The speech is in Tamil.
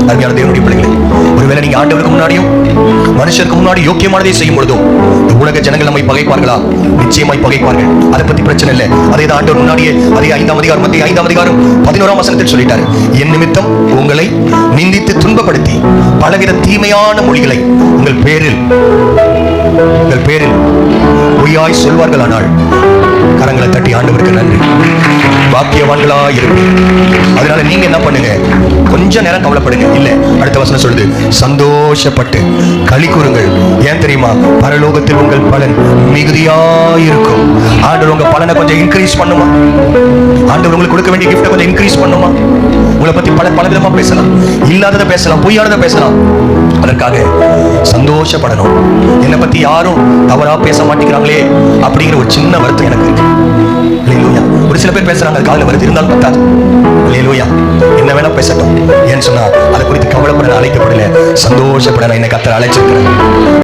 அருமையான தேவனுடைய பிள்ளைகளே, ஒருவேளை நீங்க ஆண்டவருக்கு முன்னாடியும் மனுஷருக்கு முன்னாடி யோக்கியமானதை செய்யும் பொழுதும் இந்த உலக ஜனங்கள் நம்மை பகைப்பார்களா? நிச்சயமாய் பகைப்பார்கள். அதை பத்தி பிரச்சனை இல்லை. அதே தான் ஆண்டவர் முன்னாடியே அதே 5ஆம் அதிகாரம், மத்திய 5ஆம் அதிகாரம் 11ஆம் வசனத்தில் சொல்லிட்டாரு. என் நிமித்தம் உங்களை நிந்தித்து துன்பப்படுத்தி பலவித தீமையான மொழிகளை உங்கள் பேரில் பொய்யாய் சொல்வார்கள். ஆனால் கரங்களை தட்டி ஆண்டவருக்கு நன்றி, பாக்கியவான்களா இருப்பீங்க. அதனால நீங்க என்ன பண்ணுங்க, கொஞ்ச நேரம் கவலைப்படுங்க. இல்ல, அடுத்த வசனம் சொல்லுது, சந்தோஷப்பட்டு களி கூறுங்கள். ஏன் தெரியுமா? பரலோகத்தில் உங்கள் பலன் மிகுதியாயிருக்கும். ஆண்டவர் உங்க பலனை கொஞ்சம் இன்க்ரீஸ் பண்ணுமா? ஆண்டவர் உங்களுக்கு கொடுக்க வேண்டிய கிஃப்ட்டை கொஞ்சம் இன்க்ரீஸ் பண்ணுமா? உங்களை பத்தி பல விதமா பேசலாம், இல்லாததை பேசலாம், பொய்யானதை பேசலாம். அதற்காக சந்தோஷப்படணும். என்னை பத்தி யாரும் தவறா பேச மாட்டேங்கிறாங்களே அப்படிங்கிற ஒரு சின்ன வருத்தம் எனக்கு இருக்கு. அல்லேலூயா. ஒரு சில பேர் பேசுறாங்க, காலையில் வருது, இருந்தாலும் பத்தாது. அல்லேலூயா. என்ன வேணா பேசட்டும். ஏன்னு சொன்னா அதை குறித்து கவலைப்பட அழைக்கப்படல, சந்தோஷப்பட என்னை கர்த்தர் அழைச்சிருக்கிறேன்.